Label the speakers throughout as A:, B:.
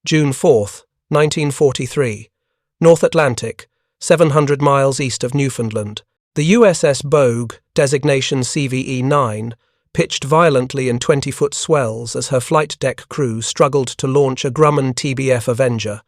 A: June 4, 1943. North Atlantic, 700 miles east of Newfoundland. The USS Bogue, designation CVE-9, pitched violently in 20-foot swells as her flight deck crew struggled to launch a Grumman TBF Avenger.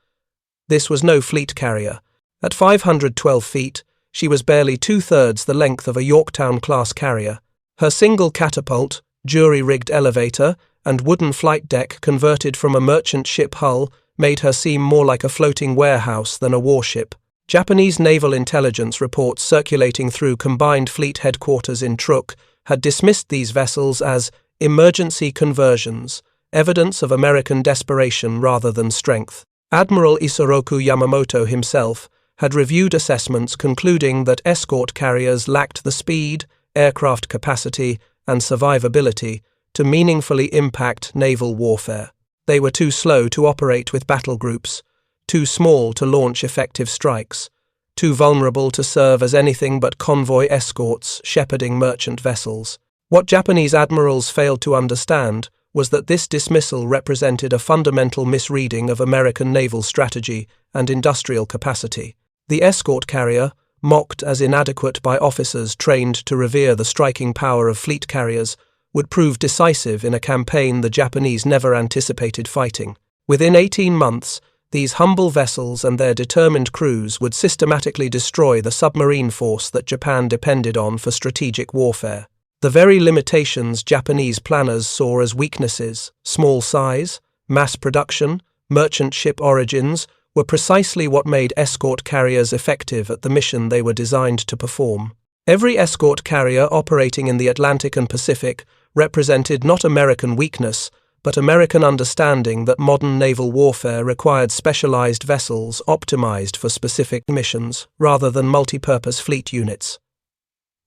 A: This was no fleet carrier. At 512 feet, she was barely two-thirds the length of a Yorktown-class carrier. Her single catapult, jury-rigged elevator, and wooden flight deck converted from a merchant ship hull made her seem more like a floating warehouse than a warship. Japanese naval intelligence reports circulating through Combined Fleet Headquarters in Truk had dismissed these vessels as emergency conversions, evidence of American desperation rather than strength. Admiral Yamamoto himself had reviewed assessments concluding that escort carriers lacked the speed, aircraft capacity, and survivability to meaningfully impact naval warfare. They were too slow to operate with battle groups, too small to launch effective strikes, too vulnerable to serve as anything but convoy escorts shepherding merchant vessels. What Japanese admirals failed to understand was that this dismissal represented a fundamental misreading of American naval strategy and industrial capacity. The escort carrier, mocked as inadequate by officers trained to revere the striking power of fleet carriers, would prove decisive in a campaign the Japanese never anticipated fighting. Within 18 months, these humble vessels and their determined crews would systematically destroy the submarine force that Japan depended on for strategic warfare. The very limitations Japanese planners saw as weaknesses, small size, mass production, merchant ship origins, were precisely what made escort carriers effective at the mission they were designed to perform. Every escort carrier operating in the Atlantic and Pacific represented not American weakness, but American understanding that modern naval warfare required specialized vessels optimized for specific missions, rather than multi-purpose fleet units.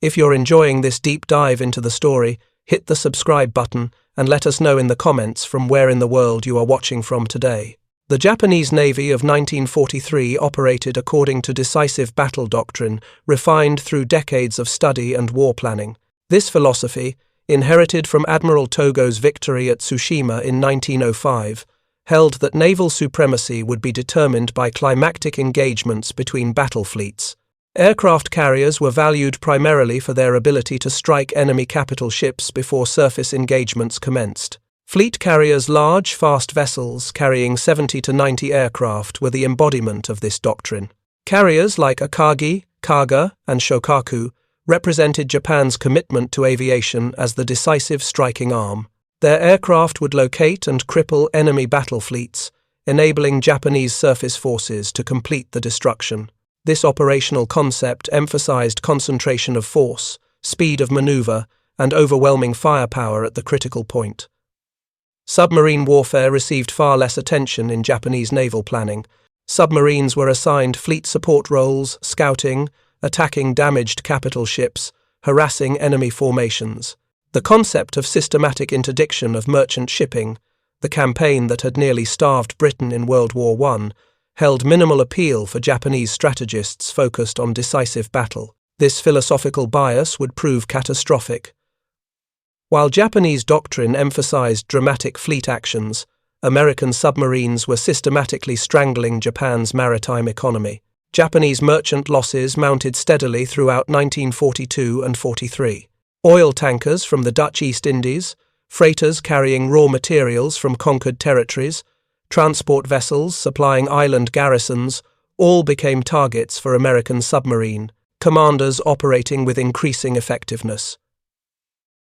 A: If you're enjoying this deep dive into the story, hit the subscribe button and let us know in the comments from where in the world you are watching from today. The Japanese Navy of 1943 operated according to decisive battle doctrine, refined through decades of study and war planning. This philosophy, inherited from Admiral Togo's victory at Tsushima in 1905, held that naval supremacy would be determined by climactic engagements between battle fleets. Aircraft carriers were valued primarily for their ability to strike enemy capital ships before surface engagements commenced. Fleet carriers, large, fast vessels carrying 70 to 90 aircraft, were the embodiment of this doctrine. Carriers like Akagi, Kaga, and Shokaku represented Japan's commitment to aviation as the decisive striking arm. Their aircraft would locate and cripple enemy battle fleets, enabling Japanese surface forces to complete the destruction. This operational concept emphasized concentration of force, speed of maneuver, and overwhelming firepower at the critical point. Submarine warfare received far less attention in Japanese naval planning. Submarines were assigned fleet support roles, scouting, attacking damaged capital ships, harassing enemy formations. The concept of systematic interdiction of merchant shipping, the campaign that had nearly starved Britain in World War I, held minimal appeal for Japanese strategists focused on decisive battle. This philosophical bias would prove catastrophic. While Japanese doctrine emphasized dramatic fleet actions, American submarines were systematically strangling Japan's maritime economy. Japanese merchant losses mounted steadily throughout 1942 and 43. Oil tankers from the Dutch East Indies, freighters carrying raw materials from conquered territories, transport vessels supplying island garrisons, all became targets for American submarine commanders operating with increasing effectiveness.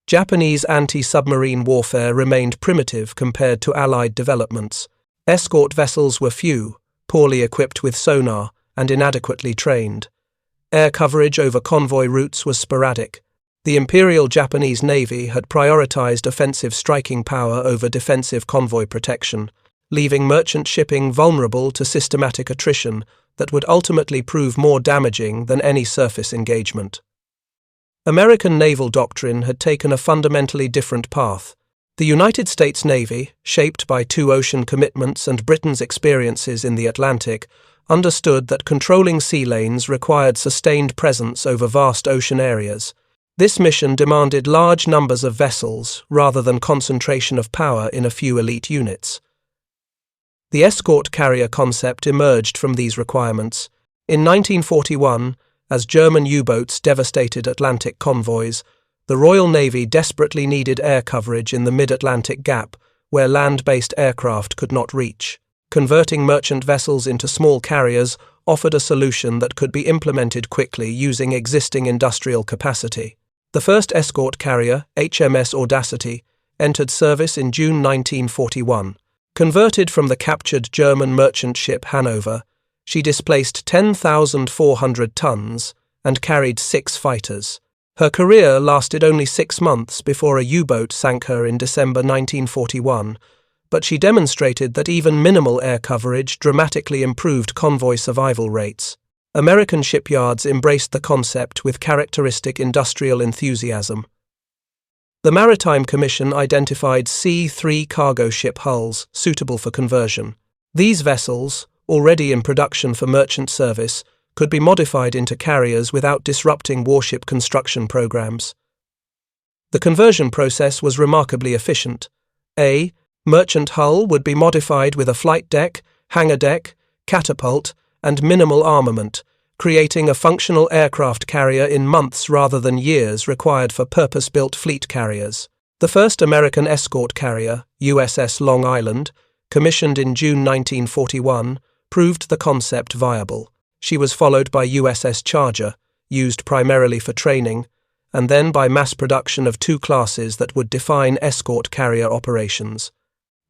A: Japanese anti-submarine warfare remained primitive compared to Allied developments. Escort vessels were few, poorly equipped with sonar, and inadequately trained. Air coverage over convoy routes was sporadic. The Imperial Japanese Navy had prioritized offensive striking power over defensive convoy protection, leaving merchant shipping vulnerable to systematic attrition that would ultimately prove more damaging than any surface engagement. American naval doctrine had taken a fundamentally different path. The United States Navy, shaped by two ocean commitments and Britain's experiences in the Atlantic, understood that controlling sea lanes required sustained presence over vast ocean areas. This mission demanded large numbers of vessels rather than concentration of power in a few elite units. The escort carrier concept emerged from these requirements. In 1941, as German U-boats devastated Atlantic convoys, the Royal Navy desperately needed air coverage in the mid-Atlantic gap, where land-based aircraft could not reach. Converting merchant vessels into small carriers offered a solution that could be implemented quickly using existing industrial capacity. The first escort carrier, HMS Audacity, entered service in June 1941. Converted from the captured German merchant ship Hanover, she displaced 10,400 tons and carried 6 fighters. Her career lasted only 6 months before a U-boat sank her in December 1941, but she demonstrated that even minimal air coverage dramatically improved convoy survival rates. American shipyards embraced the concept with characteristic industrial enthusiasm. The Maritime Commission identified C-3 cargo ship hulls suitable for conversion. These vessels, already in production for merchant service, could be modified into carriers without disrupting warship construction programs. The conversion process was remarkably efficient. A merchant hull would be modified with a flight deck, hangar deck, catapult, and minimal armament, creating a functional aircraft carrier in months rather than years required for purpose-built fleet carriers. The first American escort carrier, USS Long Island, commissioned in June 1941, proved the concept viable. She was followed by USS Charger, used primarily for training, and then by mass production of 2 classes that would define escort carrier operations.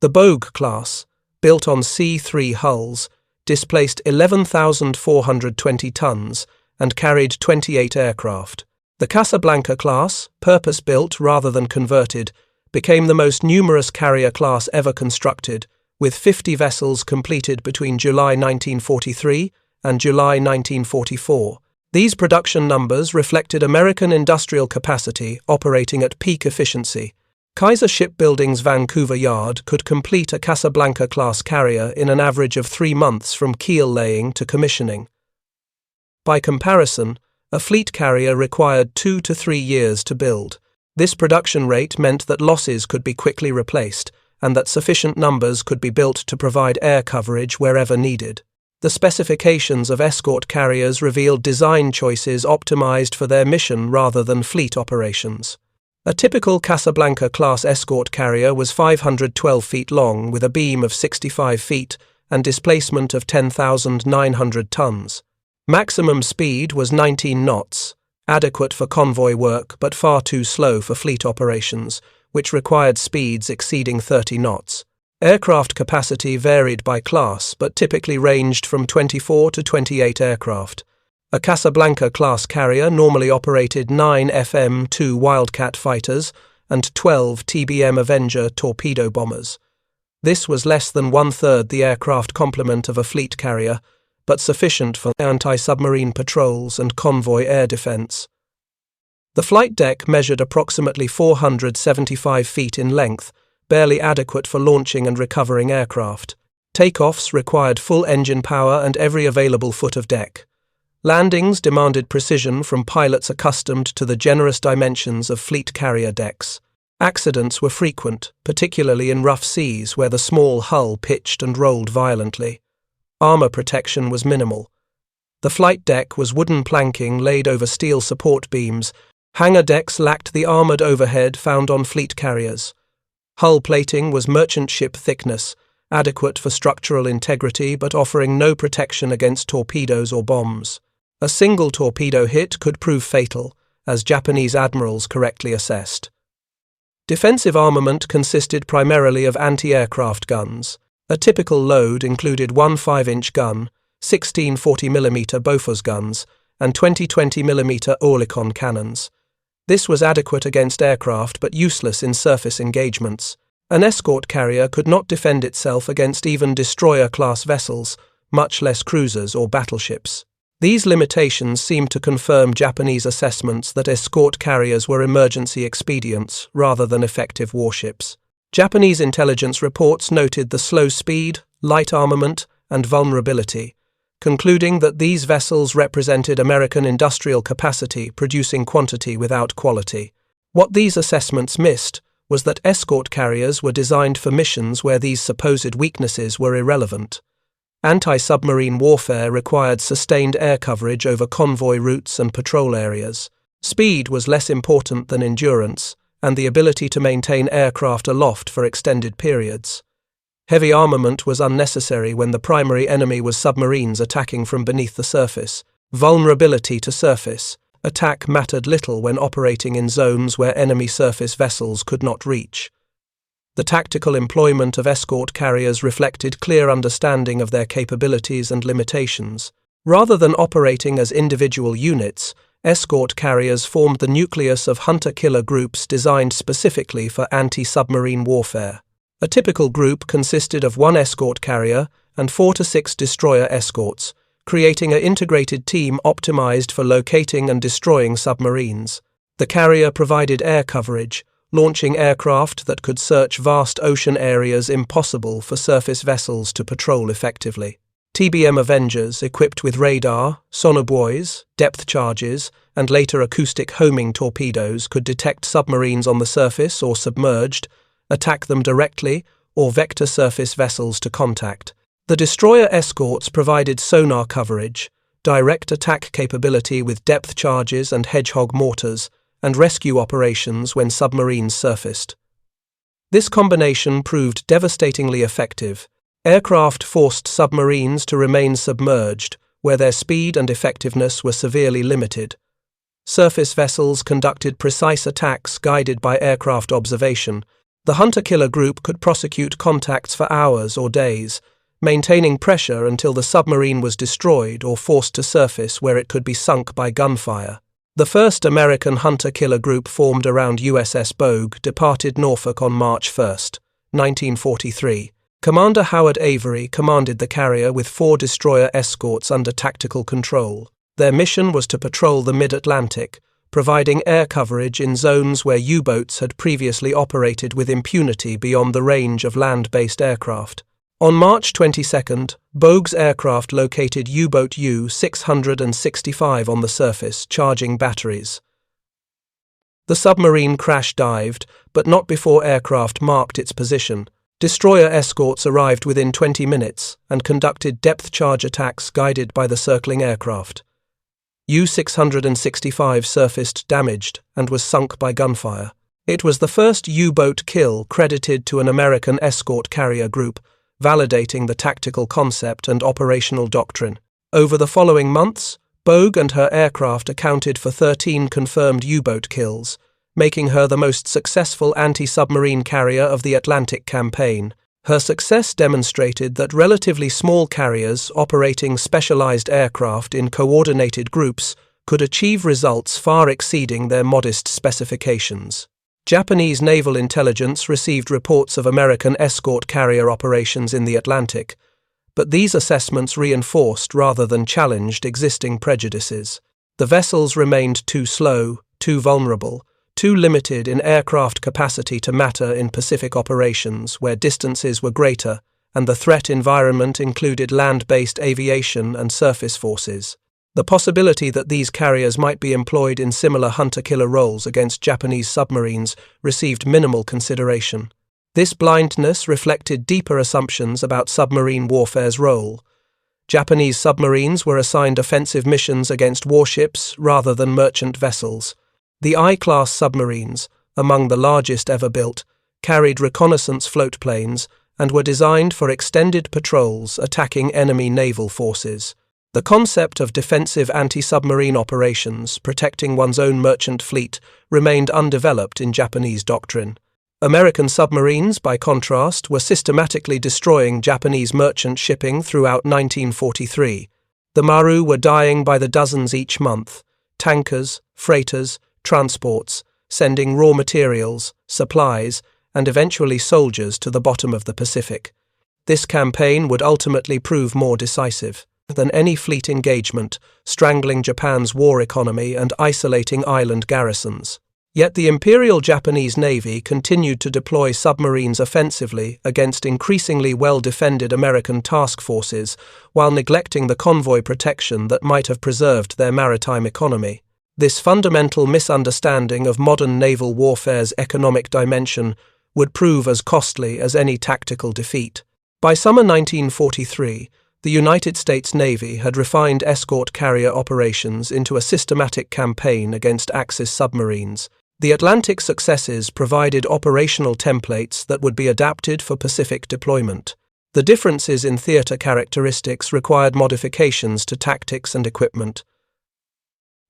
A: The Bogue class, built on C-3 hulls, displaced 11,420 tons and carried 28 aircraft. The Casablanca-class, purpose-built rather than converted, became the most numerous carrier class ever constructed, with 50 vessels completed between July 1943 and July 1944. These production numbers reflected American industrial capacity operating at peak efficiency. Kaiser Shipbuilding's Vancouver yard could complete a Casablanca-class carrier in an average of 3 months from keel laying to commissioning. By comparison, a fleet carrier required 2 to 3 years to build. This production rate meant that losses could be quickly replaced and that sufficient numbers could be built to provide air coverage wherever needed. The specifications of escort carriers revealed design choices optimized for their mission rather than fleet operations. A typical Casablanca-class escort carrier was 512 feet long with a beam of 65 feet and displacement of 10,900 tons. Maximum speed was 19 knots, adequate for convoy work but far too slow for fleet operations, which required speeds exceeding 30 knots. Aircraft capacity varied by class but typically ranged from 24 to 28 aircraft. A Casablanca-class carrier normally operated 9 FM-2 Wildcat fighters and 12 TBM Avenger torpedo bombers. This was less than 1/3 the aircraft complement of a fleet carrier, but sufficient for anti-submarine patrols and convoy air defense. The flight deck measured approximately 475 feet in length, barely adequate for launching and recovering aircraft. Takeoffs required full engine power and every available foot of deck. Landings demanded precision from pilots accustomed to the generous dimensions of fleet carrier decks. Accidents were frequent, particularly in rough seas where the small hull pitched and rolled violently. Armor protection was minimal. The flight deck was wooden planking laid over steel support beams. Hangar decks lacked the armored overhead found on fleet carriers. Hull plating was merchant ship thickness, adequate for structural integrity but offering no protection against torpedoes or bombs. A single torpedo hit could prove fatal, as Japanese admirals correctly assessed. Defensive armament consisted primarily of anti-aircraft guns. A typical load included 1 5-inch gun, 16 40mm Bofors guns, and 20 20mm Oerlikon cannons. This was adequate against aircraft but useless in surface engagements. An escort carrier could not defend itself against even destroyer-class vessels, much less cruisers or battleships. These limitations seem to confirm Japanese assessments that escort carriers were emergency expedients rather than effective warships. Japanese intelligence reports noted the slow speed, light armament, and vulnerability, concluding that these vessels represented American industrial capacity producing quantity without quality. What these assessments missed was that escort carriers were designed for missions where these supposed weaknesses were irrelevant. Anti-submarine warfare required sustained air coverage over convoy routes and patrol areas. Speed was less important than endurance, and the ability to maintain aircraft aloft for extended periods. Heavy armament was unnecessary when the primary enemy was submarines attacking from beneath the surface. Vulnerability to surface attack mattered little when operating in zones where enemy surface vessels could not reach. The tactical employment of escort carriers reflected clear understanding of their capabilities and limitations. Rather than operating as individual units, escort carriers formed the nucleus of hunter-killer groups designed specifically for anti-submarine warfare. A typical group consisted of 1 escort carrier and 4 to 6 destroyer escorts, creating an integrated team optimized for locating and destroying submarines. The carrier provided air coverage, launching aircraft that could search vast ocean areas impossible for surface vessels to patrol effectively. TBM Avengers, equipped with radar, sonobuoys, depth charges, and later acoustic homing torpedoes, could detect submarines on the surface or submerged, attack them directly, or vector surface vessels to contact. The destroyer escorts provided sonar coverage, direct attack capability with depth charges and hedgehog mortars, and rescue operations when submarines surfaced. This combination proved devastatingly effective. Aircraft forced submarines to remain submerged, where their speed and effectiveness were severely limited. Surface vessels conducted precise attacks guided by aircraft observation. The hunter-killer group could prosecute contacts for hours or days, maintaining pressure until the submarine was destroyed or forced to surface where it could be sunk by gunfire. The first American hunter-killer group formed around USS Bogue departed Norfolk on March 1, 1943. Commander Howard Avery commanded the carrier with 4 destroyer escorts under tactical control. Their mission was to patrol the mid-Atlantic, providing air coverage in zones where U-boats had previously operated with impunity beyond the range of land-based aircraft. On March 22, Bogue's aircraft located U-boat U-665 on the surface, charging batteries. The submarine crash-dived, but not before aircraft marked its position. Destroyer escorts arrived within 20 minutes and conducted depth charge attacks guided by the circling aircraft. U-665 surfaced damaged and was sunk by gunfire. It was the first U-boat kill credited to an American escort carrier group, validating the tactical concept and operational doctrine. Over the following months, Bogue and her aircraft accounted for 13 confirmed U-boat kills, making her the most successful anti-submarine carrier of the Atlantic campaign. Her success demonstrated that relatively small carriers operating specialized aircraft in coordinated groups could achieve results far exceeding their modest specifications. Japanese naval intelligence received reports of American escort carrier operations in the Atlantic, but these assessments reinforced rather than challenged existing prejudices. The vessels remained too slow, too vulnerable, too limited in aircraft capacity to matter in Pacific operations where distances were greater and the threat environment included land-based aviation and surface forces. The possibility that these carriers might be employed in similar hunter-killer roles against Japanese submarines received minimal consideration. This blindness reflected deeper assumptions about submarine warfare's role. Japanese submarines were assigned offensive missions against warships rather than merchant vessels. The I-class submarines, among the largest ever built, carried reconnaissance floatplanes and were designed for extended patrols attacking enemy naval forces. The concept of defensive anti-submarine operations protecting one's own merchant fleet remained undeveloped in Japanese doctrine. American submarines, by contrast, were systematically destroying Japanese merchant shipping throughout 1943. The Maru were dying by the dozens each month, tankers, freighters, transports, sending raw materials, supplies, and eventually soldiers to the bottom of the Pacific. This campaign would ultimately prove more decisive than any fleet engagement, strangling Japan's war economy and isolating island garrisons. Yet the Imperial Japanese Navy continued to deploy submarines offensively against increasingly well-defended American task forces while neglecting the convoy protection that might have preserved their maritime economy. This fundamental misunderstanding of modern naval warfare's economic dimension would prove as costly as any tactical defeat. By summer 1943, the United States Navy had refined escort carrier operations into a systematic campaign against Axis submarines. The Atlantic successes provided operational templates that would be adapted for Pacific deployment. The differences in theater characteristics required modifications to tactics and equipment.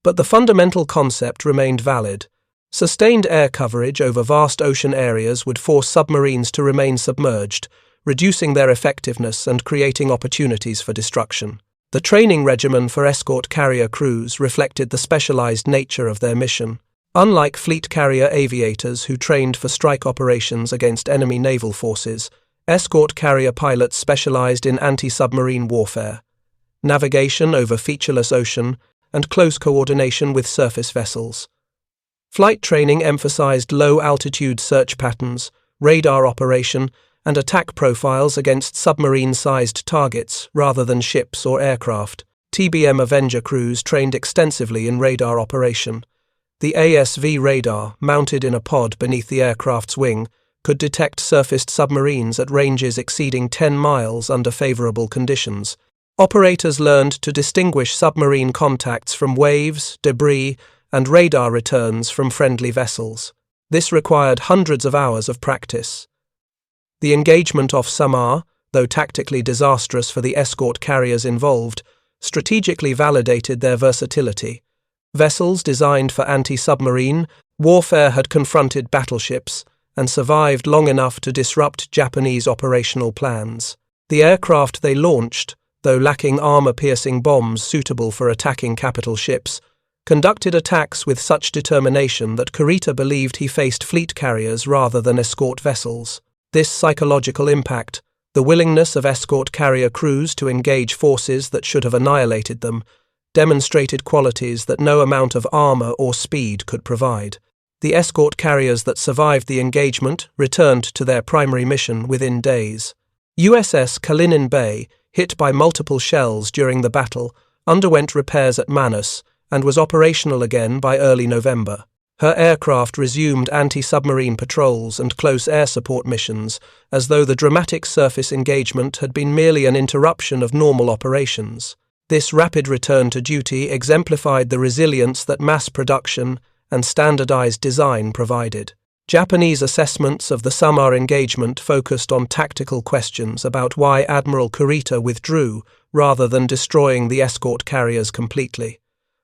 A: But the fundamental concept remained valid. Sustained air coverage over vast ocean areas would force submarines to remain submerged, reducing their effectiveness and creating opportunities for destruction. The training regimen for escort carrier crews reflected the specialized nature of their mission. Unlike fleet carrier aviators who trained for strike operations against enemy naval forces, escort carrier pilots specialized in anti-submarine warfare, navigation over featureless ocean, and close coordination with surface vessels. Flight training emphasized low-altitude search patterns, radar operation, and attack profiles against submarine-sized targets rather than ships or aircraft. TBM Avenger crews trained extensively in radar operation. The ASV radar, mounted in a pod beneath the aircraft's wing, could detect surfaced submarines at ranges exceeding 10 miles under favorable conditions. Operators learned to distinguish submarine contacts from waves, debris, and radar returns from friendly vessels. This required hundreds of hours of practice. The engagement off Samar, though tactically disastrous for the escort carriers involved, strategically validated their versatility. Vessels designed for anti-submarine warfare had confronted battleships and survived long enough to disrupt Japanese operational plans. The aircraft they launched, though lacking armor-piercing bombs suitable for attacking capital ships, conducted attacks with such determination that Kurita believed he faced fleet carriers rather than escort vessels. This psychological impact, the willingness of escort carrier crews to engage forces that should have annihilated them, demonstrated qualities that no amount of armor or speed could provide. The escort carriers that survived the engagement returned to their primary mission within days. USS Kalinin Bay, hit by multiple shells during the battle, underwent repairs at Manus and was operational again by early November. Her aircraft resumed anti-submarine patrols and close air support missions, as though the dramatic surface engagement had been merely an interruption of normal operations. This rapid return to duty exemplified the resilience that mass production and standardized design provided. Japanese assessments of the Samar engagement focused on tactical questions about why Admiral Kurita withdrew rather than destroying the escort carriers completely.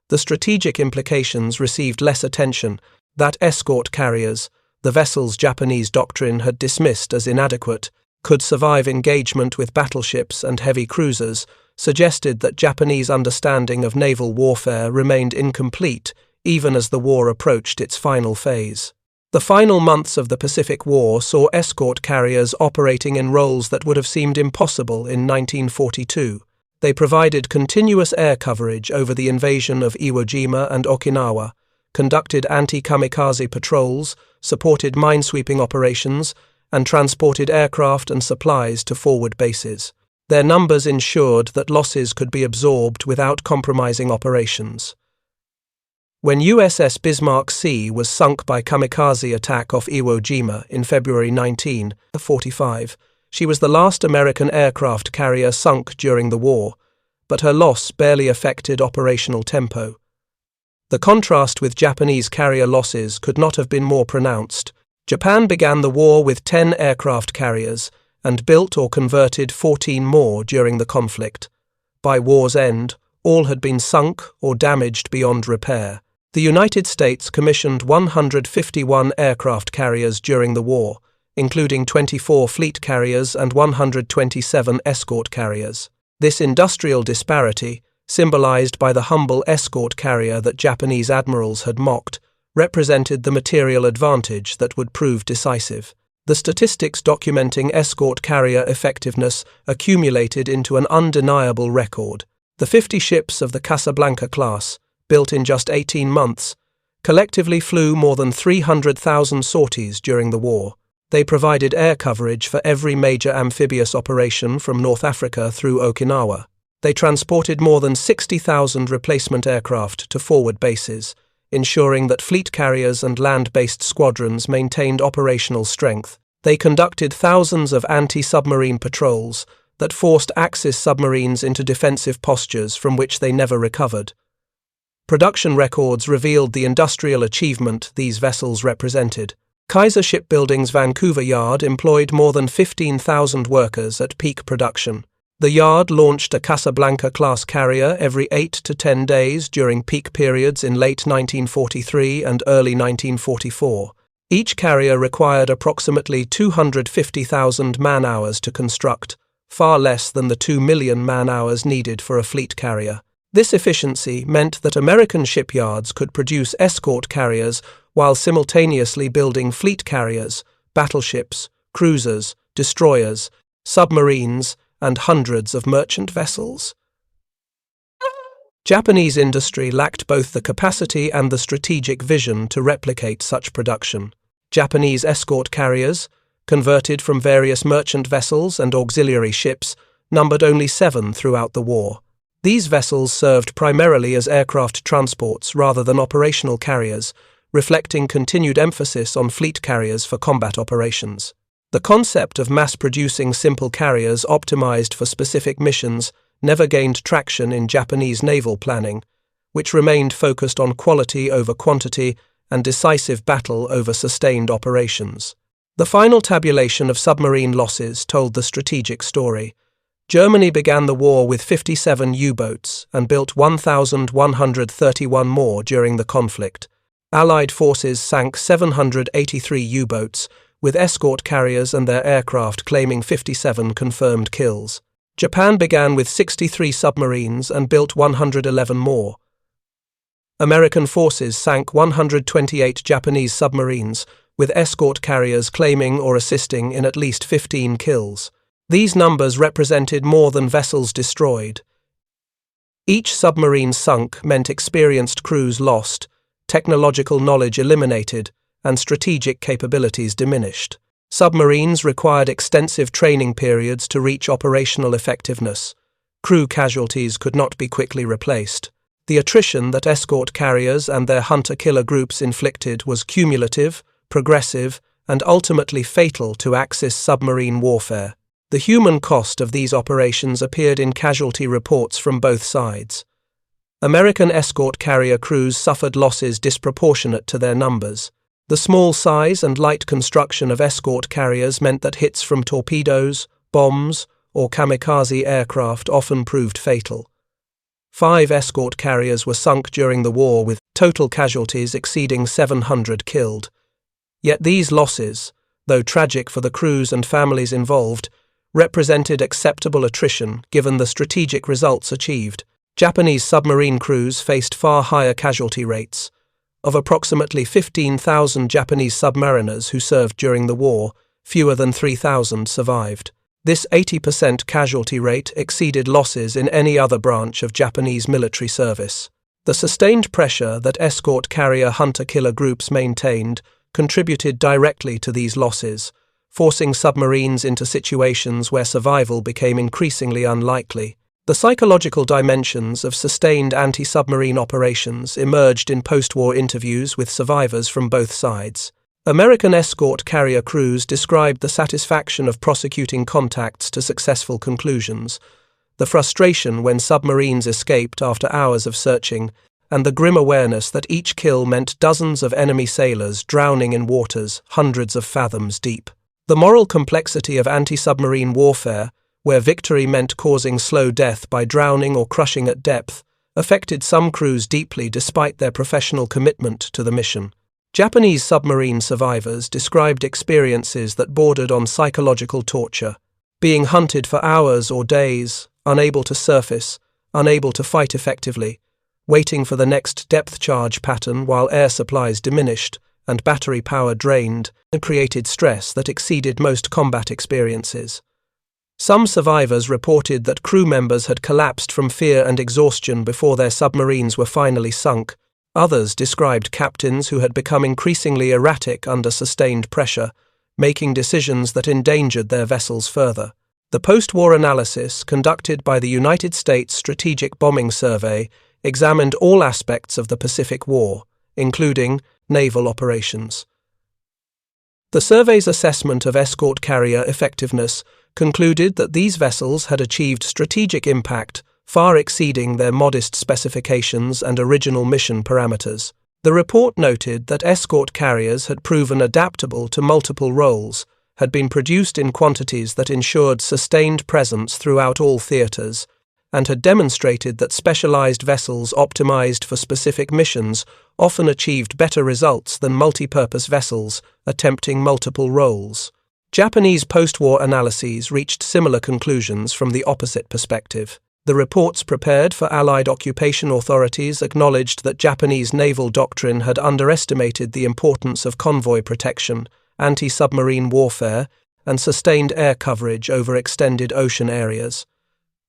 A: The strategic implications received less attention. That escort carriers, the vessel's Japanese doctrine had dismissed as inadequate, could survive engagement with battleships and heavy cruisers, suggested that Japanese understanding of naval warfare remained incomplete even as the war approached its final phase. The final months of the Pacific War saw escort carriers operating in roles that would have seemed impossible in 1942. They provided continuous air coverage over the invasion of Iwo Jima and Okinawa, conducted anti-kamikaze patrols, supported minesweeping operations, and transported aircraft and supplies to forward bases. Their numbers ensured that losses could be absorbed without compromising operations. When USS Bismarck C was sunk by kamikaze attack off Iwo Jima in February 1945, she was the last American aircraft carrier sunk during the war, but her loss barely affected operational tempo. The contrast with Japanese carrier losses could not have been more pronounced. Japan began the war with 10 aircraft carriers and built or converted 14 more during the conflict. By war's end, all had been sunk or damaged beyond repair. The United States commissioned 151 aircraft carriers during the war, including 24 fleet carriers and 127 escort carriers. This industrial disparity, symbolized by the humble escort carrier that Japanese admirals had mocked, represented the material advantage that would prove decisive. The statistics documenting escort carrier effectiveness accumulated into an undeniable record. The 50 ships of the Casablanca-class, built in just 18 months, collectively flew more than 300,000 sorties during the war. They provided air coverage for every major amphibious operation from North Africa through Okinawa. They transported more than 60,000 replacement aircraft to forward bases, ensuring that fleet carriers and land-based squadrons maintained operational strength. They conducted thousands of anti-submarine patrols that forced Axis submarines into defensive postures from which they never recovered. Production records revealed the industrial achievement these vessels represented. Kaiser Shipbuilding's Vancouver yard employed more than 15,000 workers at peak production. The yard launched a Casablanca-class carrier every 8 to 10 days during peak periods in late 1943 and early 1944. Each carrier required approximately 250,000 man-hours to construct, far less than the 2 million man-hours needed for a fleet carrier. This efficiency meant that American shipyards could produce escort carriers while simultaneously building fleet carriers, battleships, cruisers, destroyers, submarines, and hundreds of merchant vessels. Japanese industry lacked both the capacity and the strategic vision to replicate such production. Japanese escort carriers, converted from various merchant vessels and auxiliary ships, numbered only 7 throughout the war. These vessels served primarily as aircraft transports rather than operational carriers, reflecting continued emphasis on fleet carriers for combat operations. The concept of mass-producing simple carriers optimized for specific missions never gained traction in Japanese naval planning, which remained focused on quality over quantity and decisive battle over sustained operations. The final tabulation of submarine losses told the strategic story. Germany began the war with 57 U-boats and built 1,131 more during the conflict. Allied forces sank 783 U-boats, with escort carriers and their aircraft claiming 57 confirmed kills. Japan began with 63 submarines and built 111 more. American forces sank 128 Japanese submarines, with escort carriers claiming or assisting in at least 15 kills. These numbers represented more than vessels destroyed. Each submarine sunk meant experienced crews lost, technological knowledge eliminated, and strategic capabilities diminished. Submarines required extensive training periods to reach operational effectiveness. Crew casualties could not be quickly replaced. The attrition that escort carriers and their hunter-killer groups inflicted was cumulative, progressive, and ultimately fatal to Axis submarine warfare. The human cost of these operations appeared in casualty reports from both sides. American escort carrier crews suffered losses disproportionate to their numbers. The small size and light construction of escort carriers meant that hits from torpedoes, bombs, or kamikaze aircraft often proved fatal. 5 escort carriers were sunk during the war, with total casualties exceeding 700 killed. Yet these losses, though tragic for the crews and families involved, represented acceptable attrition given the strategic results achieved. Japanese submarine crews faced far higher casualty rates. Of approximately 15,000 Japanese submariners who served during the war, fewer than 3,000 survived. This 80% casualty rate exceeded losses in any other branch of Japanese military service. The sustained pressure that escort carrier hunter-killer groups maintained contributed directly to these losses, forcing submarines into situations where survival became increasingly unlikely. The psychological dimensions of sustained anti-submarine operations emerged in post-war interviews with survivors from both sides. American escort carrier crews described the satisfaction of prosecuting contacts to successful conclusions, the frustration when submarines escaped after hours of searching, and the grim awareness that each kill meant dozens of enemy sailors drowning in waters hundreds of fathoms deep. The moral complexity of anti-submarine warfare, where victory meant causing slow death by drowning or crushing at depth, affected some crews deeply despite their professional commitment to the mission. Japanese submarine survivors described experiences that bordered on psychological torture, being hunted for hours or days, unable to surface, unable to fight effectively, waiting for the next depth charge pattern while air supplies diminished and battery power drained, and created stress that exceeded most combat experiences. Some survivors reported that crew members had collapsed from fear and exhaustion before their submarines were finally sunk. Others described captains who had become increasingly erratic under sustained pressure, making decisions that endangered their vessels further. The post-war analysis conducted by the United States Strategic Bombing Survey examined all aspects of the Pacific War, including naval operations. The survey's assessment of escort carrier effectiveness concluded that these vessels had achieved strategic impact far exceeding their modest specifications and original mission parameters. The report noted that escort carriers had proven adaptable to multiple roles, had been produced in quantities that ensured sustained presence throughout all theaters, and had demonstrated that specialized vessels optimized for specific missions often achieved better results than multi-purpose vessels attempting multiple roles. Japanese post-war analyses reached similar conclusions from the opposite perspective. The reports prepared for Allied occupation authorities acknowledged that Japanese naval doctrine had underestimated the importance of convoy protection, anti-submarine warfare, and sustained air coverage over extended ocean areas.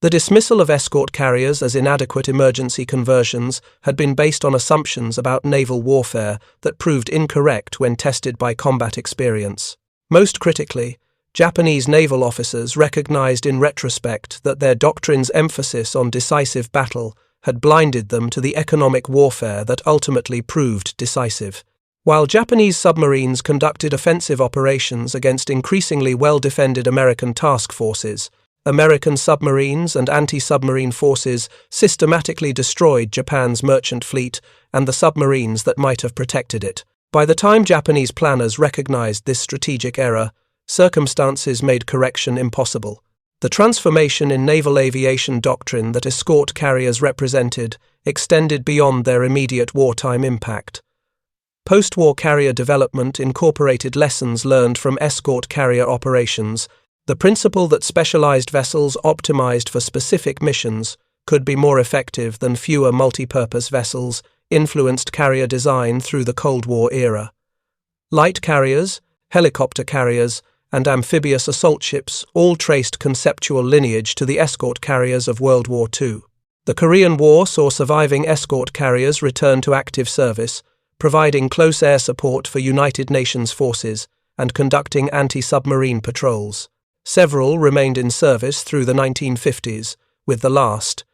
A: The dismissal of escort carriers as inadequate emergency conversions had been based on assumptions about naval warfare that proved incorrect when tested by combat experience. Most critically, Japanese naval officers recognized in retrospect that their doctrine's emphasis on decisive battle had blinded them to the economic warfare that ultimately proved decisive. While Japanese submarines conducted offensive operations against increasingly well-defended American task forces, American submarines and anti-submarine forces systematically destroyed Japan's merchant fleet and the submarines that might have protected it. By the time Japanese planners recognized this strategic error, circumstances made correction impossible. The transformation in naval aviation doctrine that escort carriers represented extended beyond their immediate wartime impact. Post-war carrier development incorporated lessons learned from escort carrier operations, the principle that specialized vessels optimized for specific missions could be more effective than fewer multi-purpose vessels influenced carrier design through the Cold War era. Light carriers, helicopter carriers, and amphibious assault ships all traced conceptual lineage to the escort carriers of World War II. The Korean War saw surviving escort carriers return to active service, providing close air support for United Nations forces and conducting anti-submarine patrols. Several remained in service through the 1950s, with the last,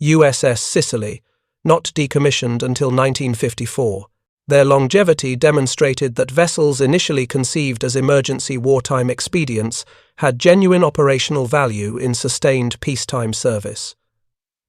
A: USS Sicily, not decommissioned until 1954. Their longevity demonstrated that vessels initially conceived as emergency wartime expedients had genuine operational value in sustained peacetime service.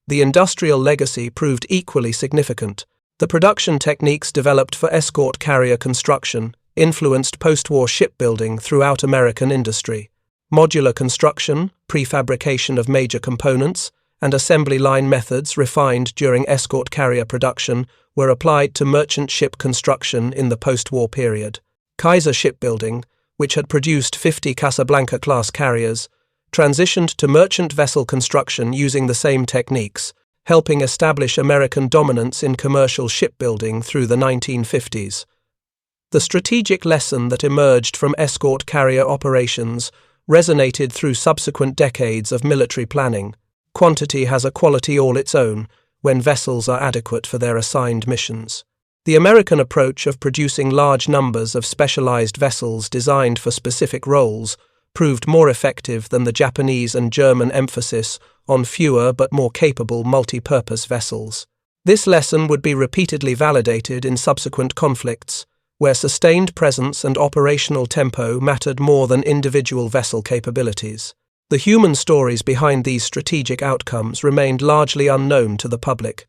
A: The industrial legacy proved equally significant. The production techniques developed for escort carrier construction influenced post-war shipbuilding throughout American industry. Modular construction, prefabrication of major components, and assembly line methods refined during escort carrier production were applied to merchant ship construction in the post-war period. Kaiser Shipbuilding, which had produced 50 Casablanca-class carriers, transitioned to merchant vessel construction using the same techniques, helping establish American dominance in commercial shipbuilding through the 1950s. The strategic lesson that emerged from escort carrier operations resonated through subsequent decades of military planning. Quantity has a quality all its own when vessels are adequate for their assigned missions. The American approach of producing large numbers of specialized vessels designed for specific roles proved more effective than the Japanese and German emphasis on fewer but more capable multi-purpose vessels. This lesson would be repeatedly validated in subsequent conflicts, where sustained presence and operational tempo mattered more than individual vessel capabilities. The human stories behind these strategic outcomes remained largely unknown to the public.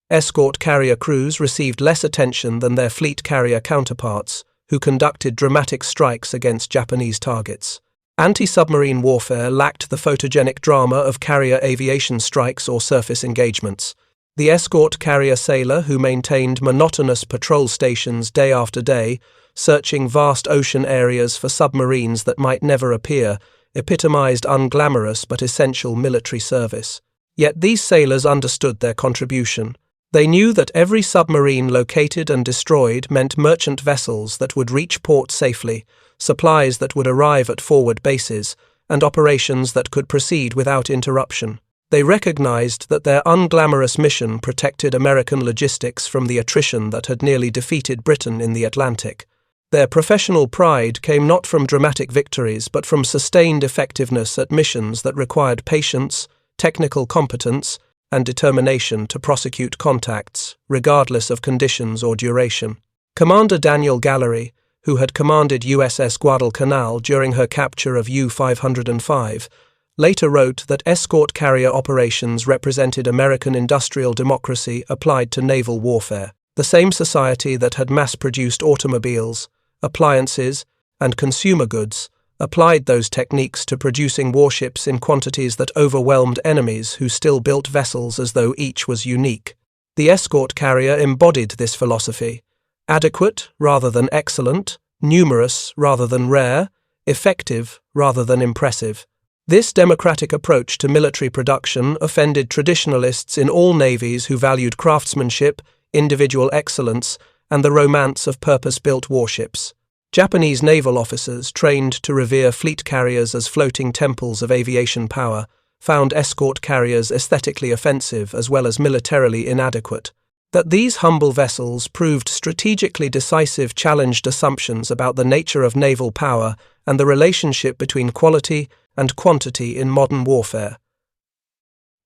A: Escort carrier crews received less attention than their fleet carrier counterparts, who conducted dramatic strikes against Japanese targets. Anti-submarine warfare lacked the photogenic drama of carrier aviation strikes or surface engagements. The escort carrier sailor who maintained monotonous patrol stations day after day, searching vast ocean areas for submarines that might never appear, epitomized unglamorous but essential military service. Yet these sailors understood their contribution. They knew that every submarine located and destroyed meant merchant vessels that would reach port safely, supplies that would arrive at forward bases, and operations that could proceed without interruption. They recognized that their unglamorous mission protected American logistics from the attrition that had nearly defeated Britain in the Atlantic. Their professional pride came not from dramatic victories but from sustained effectiveness at missions that required patience, technical competence, and determination to prosecute contacts, regardless of conditions or duration. Commander Daniel Gallery, who had commanded USS Guadalcanal during her capture of U-505, later wrote that escort carrier operations represented American industrial democracy applied to naval warfare, the same society that had mass-produced automobiles, appliances, and consumer goods, applied those techniques to producing warships in quantities that overwhelmed enemies who still built vessels as though each was unique. The escort carrier embodied this philosophy: adequate rather than excellent, numerous rather than rare, effective rather than impressive. This democratic approach to military production offended traditionalists in all navies who valued craftsmanship, individual excellence, and the romance of purpose-built warships. Japanese naval officers, trained to revere fleet carriers as floating temples of aviation power, found escort carriers aesthetically offensive as well as militarily inadequate. That these humble vessels proved strategically decisive challenged assumptions about the nature of naval power and the relationship between quality and quantity in modern warfare.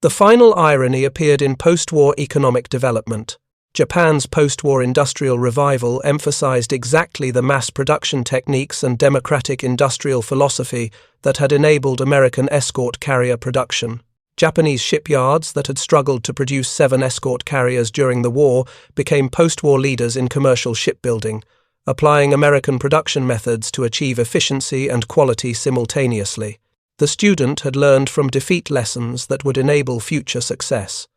A: The final irony appeared in post-war economic development. Japan's post-war industrial revival emphasized exactly the mass production techniques and democratic industrial philosophy that had enabled American escort carrier production. Japanese shipyards that had struggled to produce 7 escort carriers during the war became post-war leaders in commercial shipbuilding, applying American production methods to achieve efficiency and quality simultaneously. The student had learned from defeat lessons that would enable future success.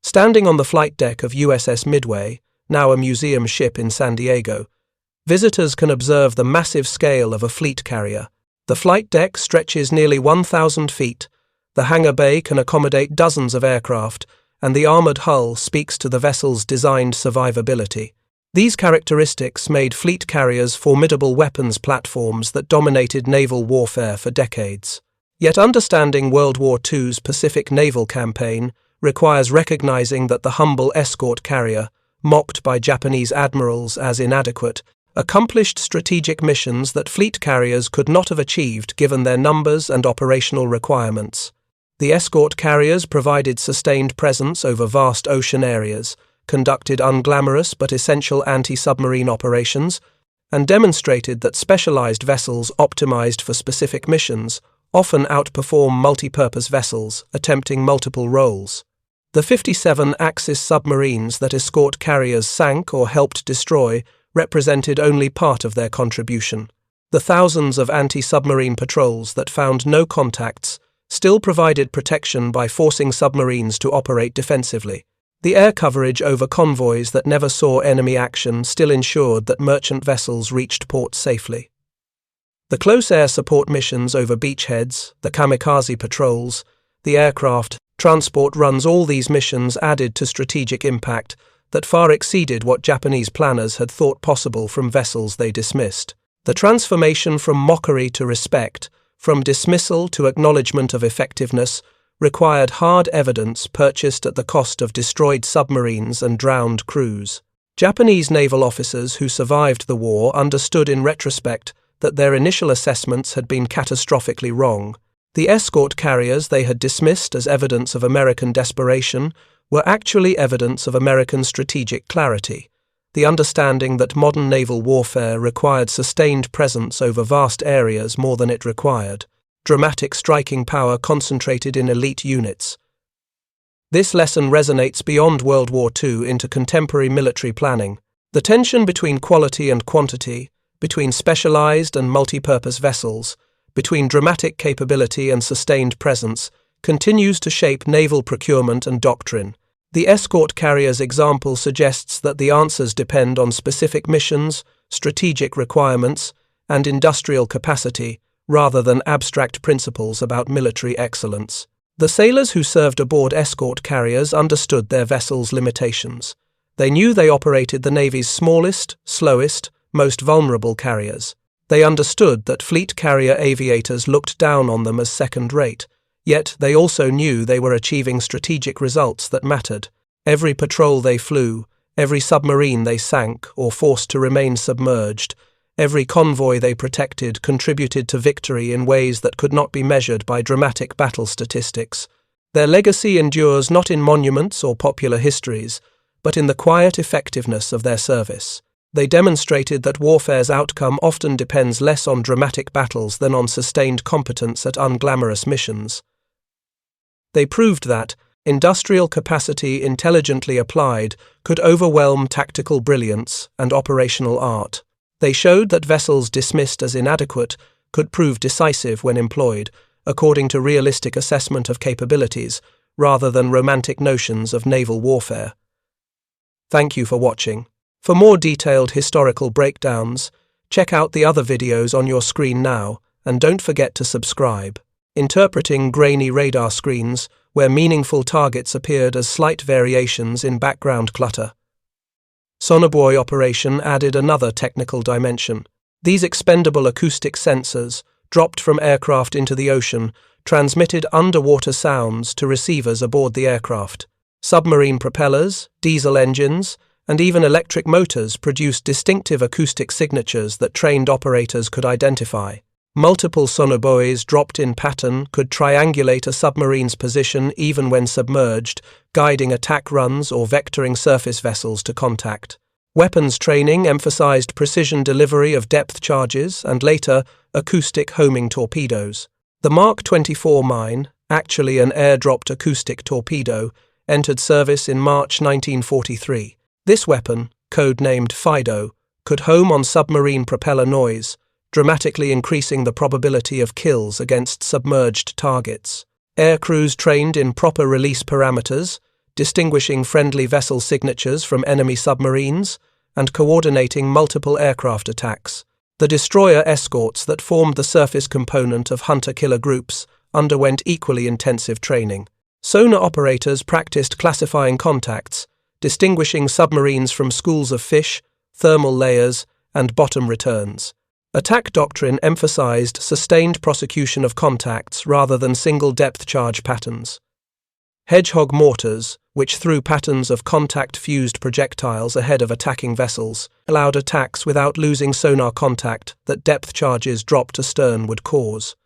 A: Standing on the flight deck of USS Midway, now a museum ship in San Diego, visitors can observe the massive scale of a fleet carrier. The flight deck stretches nearly 1,000 feet, the hangar bay can accommodate dozens of aircraft, and the armored hull speaks to the vessel's designed survivability. These characteristics made fleet carriers formidable weapons platforms that dominated naval warfare for decades. Yet understanding World War II's Pacific naval campaign requires recognizing that the humble escort carrier, mocked by Japanese admirals as inadequate, accomplished strategic missions that fleet carriers could not have achieved given their numbers and operational requirements. The escort carriers provided sustained presence over vast ocean areas, conducted unglamorous but essential anti-submarine operations, and demonstrated that specialized vessels optimized for specific missions often outperform multi-purpose vessels attempting multiple roles. The 57 Axis submarines that escort carriers sank or helped destroy represented only part of their contribution. The thousands of anti-submarine patrols that found no contacts still provided protection by forcing submarines to operate defensively. The air coverage over convoys that never saw enemy action still ensured that merchant vessels reached port safely. The close air support missions over beachheads, the kamikaze patrols, the aircraft transport runs, all these missions added to strategic impact that far exceeded what Japanese planners had thought possible from vessels they dismissed. The transformation from mockery to respect, from dismissal to acknowledgement of effectiveness, required hard evidence purchased at the cost of destroyed submarines and drowned crews. Japanese naval officers who survived the war understood in retrospect that their initial assessments had been catastrophically wrong. The escort carriers they had dismissed as evidence of American desperation were actually evidence of American strategic clarity, the understanding that modern naval warfare required sustained presence over vast areas more than it required, dramatic striking power concentrated in elite units. This lesson resonates beyond World War II into contemporary military planning. The tension between quality and quantity, between specialized and multi-purpose vessels, between dramatic capability and sustained presence, continues to shape naval procurement and doctrine. The escort carrier's example suggests that the answers depend on specific missions, strategic requirements, and industrial capacity, rather than abstract principles about military excellence. The sailors who served aboard escort carriers understood their vessels' limitations. They knew they operated the Navy's smallest, slowest, most vulnerable carriers. They understood that fleet carrier aviators looked down on them as second-rate, yet they also knew they were achieving strategic results that mattered. Every patrol they flew, every submarine they sank or forced to remain submerged, every convoy they protected contributed to victory in ways that could not be measured by dramatic battle statistics. Their legacy endures not in monuments or popular histories, but in the quiet effectiveness of their service. They demonstrated that warfare's outcome often depends less on dramatic battles than on sustained competence at unglamorous missions. They proved that, industrial capacity intelligently applied could overwhelm tactical brilliance and operational art. They showed that vessels dismissed as inadequate could prove decisive when employed, according to realistic assessment of capabilities, rather than romantic notions of naval warfare. Thank you for watching. For more detailed historical breakdowns, check out the other videos on your screen now, and don't forget to subscribe. Interpreting grainy radar screens, where meaningful targets appeared as slight variations in background clutter. Sonobuoy operation added another technical dimension. These expendable acoustic sensors, dropped from aircraft into the ocean, transmitted underwater sounds to receivers aboard the aircraft. Submarine propellers, diesel engines, and even electric motors produced distinctive acoustic signatures that trained operators could identify. Multiple sonobuoys dropped in pattern could triangulate a submarine's position even when submerged, guiding attack runs or vectoring surface vessels to contact. Weapons training emphasized precision delivery of depth charges and later acoustic homing torpedoes. The Mark 24 mine, actually an air-dropped acoustic torpedo, entered service in March 1943. This weapon, code-named Fido, could home on submarine propeller noise, dramatically increasing the probability of kills against submerged targets. Air crews trained in proper release parameters, distinguishing friendly vessel signatures from enemy submarines, and coordinating multiple aircraft attacks. The destroyer escorts that formed the surface component of hunter-killer groups underwent equally intensive training. Sonar operators practiced classifying contacts, distinguishing submarines from schools of fish, thermal layers, and bottom returns. Attack doctrine emphasized sustained prosecution of contacts rather than single depth charge patterns. Hedgehog mortars, which threw patterns of contact-fused projectiles ahead of attacking vessels, allowed attacks without losing sonar contact that depth charges dropped astern would cause.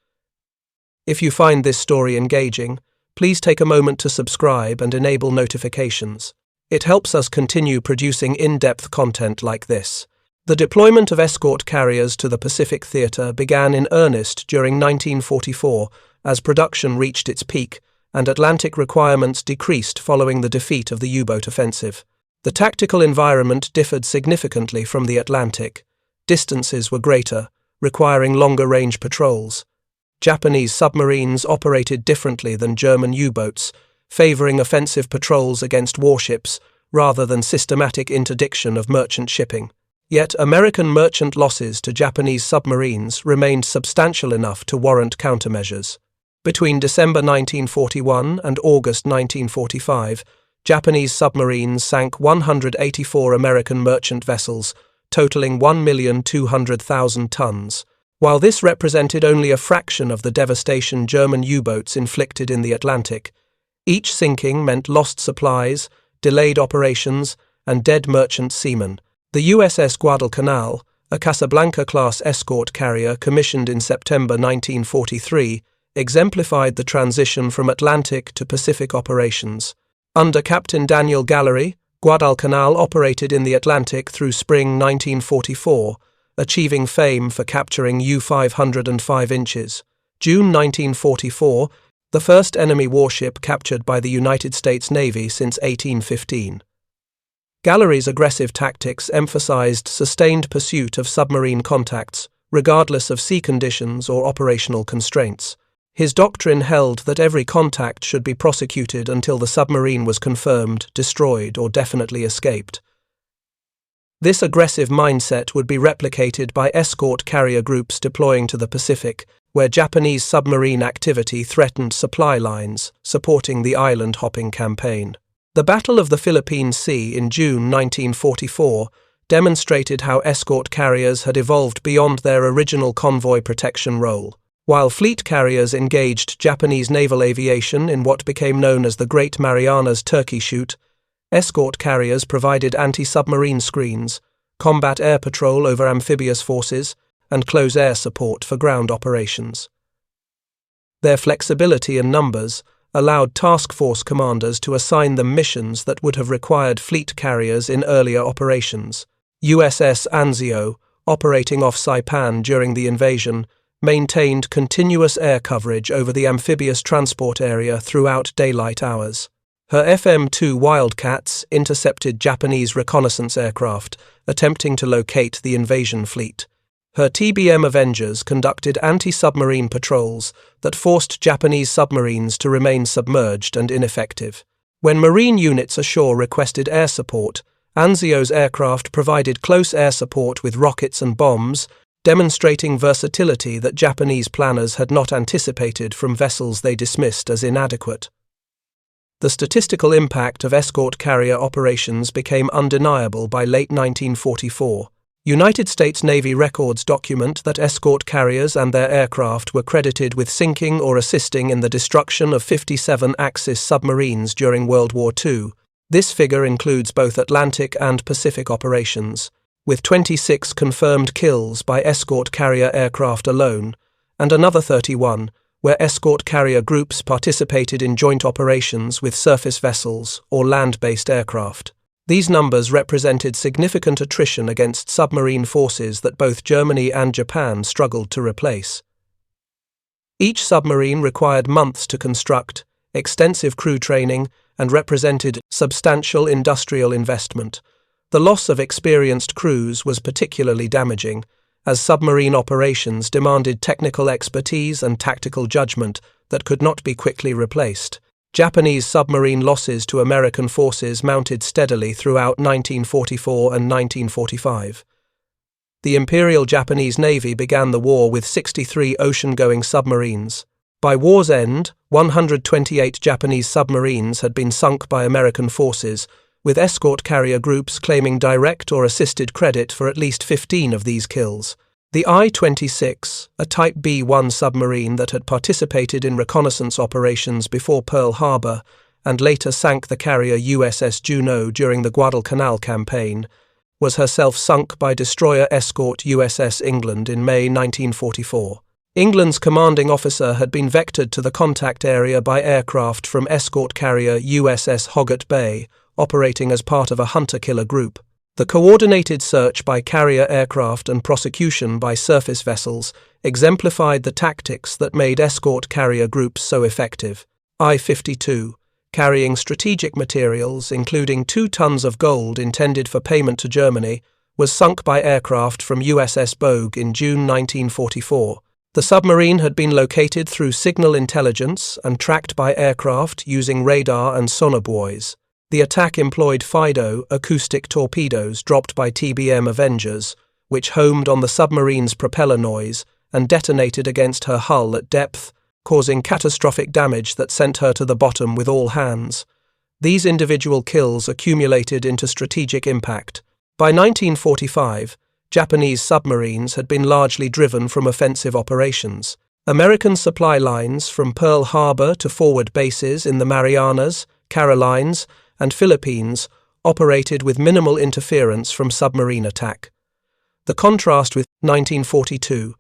A: If you find this story engaging, please take a moment to subscribe and enable notifications. It helps us continue producing in-depth content like this. The deployment of escort carriers to the Pacific theater began in earnest during 1944 as production reached its peak and Atlantic requirements decreased following the defeat of the U-boat offensive. The tactical environment differed significantly from the Atlantic. Distances were greater, requiring longer-range patrols. Japanese submarines operated differently than German U-boats, favoring offensive patrols against warships rather than systematic interdiction of merchant shipping. Yet American merchant losses to Japanese submarines remained substantial enough to warrant countermeasures. Between December 1941 and August 1945, Japanese submarines sank 184 American merchant vessels, totaling 1,200,000 tons. While this represented only a fraction of the devastation German U-boats inflicted in the Atlantic, each sinking meant lost supplies, delayed operations, and dead merchant seamen. The USS Guadalcanal, a Casablanca-class escort carrier commissioned in September 1943, exemplified the transition from Atlantic to Pacific operations. Under Captain Daniel Gallery, Guadalcanal operated in the Atlantic through spring 1944, achieving fame for capturing U-505 inches. June 1944, the first enemy warship captured by the United States Navy since 1815. Gallery's aggressive tactics emphasized sustained pursuit of submarine contacts, regardless of sea conditions or operational constraints. His doctrine held that every contact should be prosecuted until the submarine was confirmed, destroyed, or definitely escaped. This aggressive mindset would be replicated by escort carrier groups deploying to the Pacific, where Japanese submarine activity threatened supply lines, supporting the island-hopping campaign. The Battle of the Philippine Sea in June 1944 demonstrated how escort carriers had evolved beyond their original convoy protection role. While fleet carriers engaged Japanese naval aviation in what became known as the Great Marianas Turkey Shoot, escort carriers provided anti-submarine screens, combat air patrol over amphibious forces, and close air support for ground operations. Their flexibility and numbers allowed task force commanders to assign them missions that would have required fleet carriers in earlier operations. USS Anzio, operating off Saipan during the invasion, maintained continuous air coverage over the amphibious transport area throughout daylight hours. Her FM-2 Wildcats intercepted Japanese reconnaissance aircraft, attempting to locate the invasion fleet. Her TBM Avengers conducted anti-submarine patrols that forced Japanese submarines to remain submerged and ineffective. When Marine units ashore requested air support, Anzio's aircraft provided close air support with rockets and bombs, demonstrating versatility that Japanese planners had not anticipated from vessels they dismissed as inadequate. The statistical impact of escort carrier operations became undeniable by late 1944. United States Navy records document that escort carriers and their aircraft were credited with sinking or assisting in the destruction of 57 Axis submarines during World War II. This figure includes both Atlantic and Pacific operations, with 26 confirmed kills by escort carrier aircraft alone, and another 31 where escort carrier groups participated in joint operations with surface vessels or land-based aircraft. These numbers represented significant attrition against submarine forces that both Germany and Japan struggled to replace. Each submarine required months to construct, extensive crew training, and represented substantial industrial investment. The loss of experienced crews was particularly damaging, as submarine operations demanded technical expertise and tactical judgment that could not be quickly replaced. Japanese submarine losses to American forces mounted steadily throughout 1944 and 1945. The Imperial Japanese Navy began the war with 63 ocean-going submarines. By war's end, 128 Japanese submarines had been sunk by American forces, with escort carrier groups claiming direct or assisted credit for at least 15 of these kills. The I-26, a Type B-1 submarine that had participated in reconnaissance operations before Pearl Harbor and later sank the carrier USS Juneau during the Guadalcanal campaign, was herself sunk by destroyer escort USS England in May 1944. England's commanding officer had been vectored to the contact area by aircraft from escort carrier USS Hoggett Bay, operating as part of a hunter-killer group. The coordinated search by carrier aircraft and prosecution by surface vessels exemplified the tactics that made escort carrier groups so effective. I-52, carrying strategic materials including 2 tons of gold intended for payment to Germany, was sunk by aircraft from USS Bogue in June 1944. The submarine had been located through signal intelligence and tracked by aircraft using radar and sonar buoys. The attack employed FIDO acoustic torpedoes dropped by TBM Avengers, which homed on the submarine's propeller noise and detonated against her hull at depth, causing catastrophic damage that sent her to the bottom with all hands. These individual kills accumulated into strategic impact. By 1945, Japanese submarines had been largely driven from offensive operations. American supply lines from Pearl Harbor to forward bases in the Marianas, Carolines, and Philippines operated with minimal interference from submarine attack. The contrast with 1942,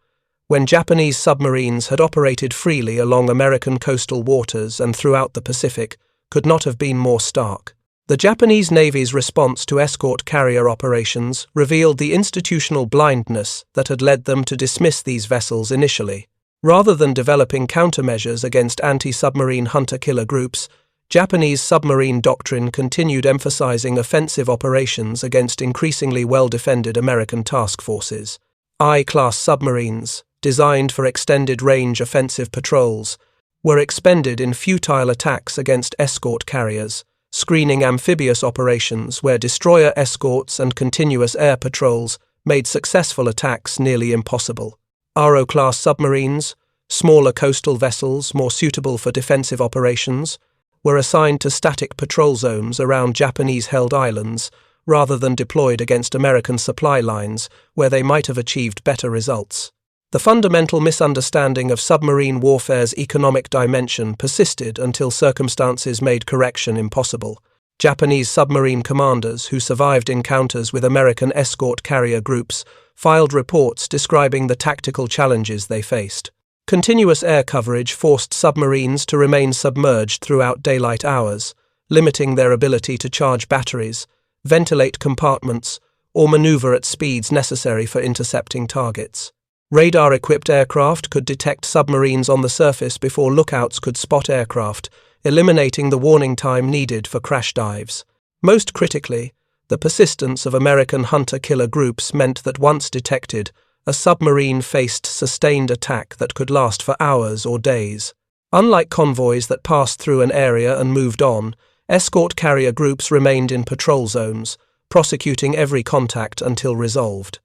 A: when Japanese submarines had operated freely along American coastal waters and throughout the Pacific, could not have been more stark. The Japanese Navy's response to escort carrier operations revealed the institutional blindness that had led them to dismiss these vessels initially. Rather than developing countermeasures against anti-submarine hunter-killer groups, Japanese submarine doctrine continued emphasizing offensive operations against increasingly well-defended American task forces. I-class submarines, designed for extended-range offensive patrols, were expended in futile attacks against escort carriers, screening amphibious operations where destroyer escorts and continuous air patrols made successful attacks nearly impossible. RO-class submarines, smaller coastal vessels more suitable for defensive operations, were assigned to static patrol zones around Japanese-held islands rather than deployed against American supply lines where they might have achieved better results. The fundamental misunderstanding of submarine warfare's economic dimension persisted until circumstances made correction impossible. Japanese submarine commanders who survived encounters with American escort carrier groups filed reports describing the tactical challenges they faced. Continuous air coverage forced submarines to remain submerged throughout daylight hours, limiting their ability to charge batteries, ventilate compartments, or maneuver at speeds necessary for intercepting targets. Radar-equipped aircraft could detect submarines on the surface before lookouts could spot aircraft, eliminating the warning time needed for crash dives. Most critically, the persistence of American hunter-killer groups meant that once detected, a submarine faced sustained attack that could last for hours or days. Unlike convoys that passed through an area and moved on, escort carrier groups remained in patrol zones, prosecuting every contact until resolved.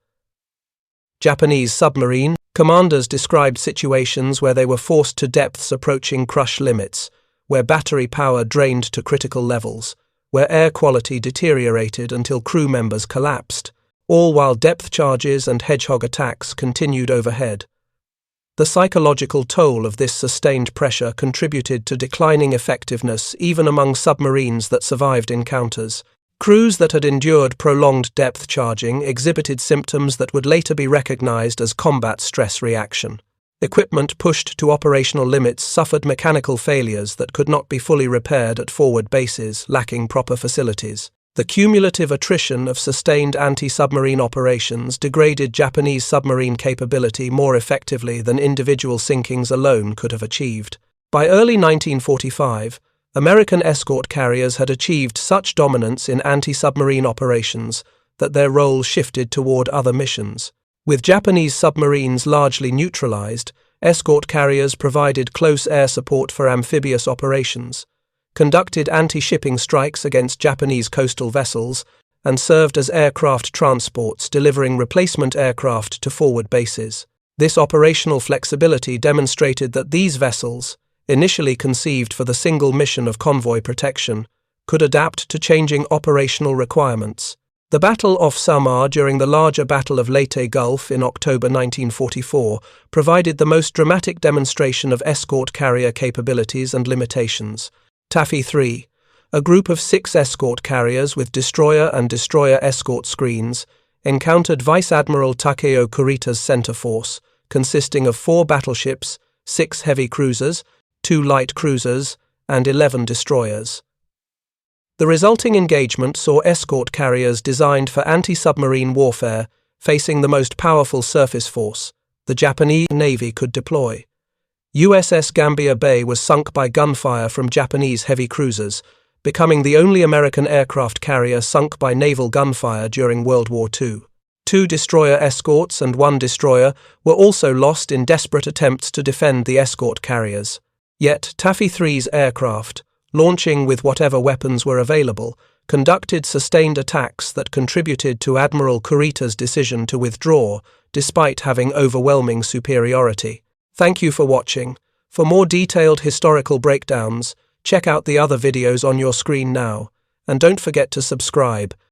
A: Japanese submarine commanders described situations where they were forced to depths approaching crush limits, where battery power drained to critical levels, where air quality deteriorated until crew members collapsed, all while depth charges and hedgehog attacks continued overhead. The psychological toll of this sustained pressure contributed to declining effectiveness even among submarines that survived encounters. Crews that had endured prolonged depth charging exhibited symptoms that would later be recognized as combat stress reaction. Equipment pushed to operational limits suffered mechanical failures that could not be fully repaired at forward bases, lacking proper facilities. The cumulative attrition of sustained anti-submarine operations degraded Japanese submarine capability more effectively than individual sinkings alone could have achieved. By early 1945, American escort carriers had achieved such dominance in anti-submarine operations that their role shifted toward other missions. With Japanese submarines largely neutralized, escort carriers provided close air support for amphibious operations, conducted anti-shipping strikes against Japanese coastal vessels, and served as aircraft transports delivering replacement aircraft to forward bases. This operational flexibility demonstrated that these vessels, initially conceived for the single mission of convoy protection, could adapt to changing operational requirements. The Battle off Samar during the larger Battle of Leyte Gulf in October 1944 provided the most dramatic demonstration of escort carrier capabilities and limitations. Taffy 3, a group of 6 escort carriers with destroyer and destroyer escort screens, encountered Vice Admiral Takeo Kurita's center force, consisting of 4 battleships, 6 heavy cruisers, 2 light cruisers, and 11 destroyers. The resulting engagement saw escort carriers designed for anti-submarine warfare facing the most powerful surface force the Japanese Navy could deploy. USS Gambier Bay was sunk by gunfire from Japanese heavy cruisers, becoming the only American aircraft carrier sunk by naval gunfire during World War II. 2 destroyer escorts and 1 destroyer were also lost in desperate attempts to defend the escort carriers. Yet Taffy 3's aircraft, launching with whatever weapons were available, conducted sustained attacks that contributed to Admiral Kurita's decision to withdraw, despite having overwhelming superiority. Thank you for watching. For more detailed historical breakdowns, check out the other videos on your screen now, and don't forget to subscribe.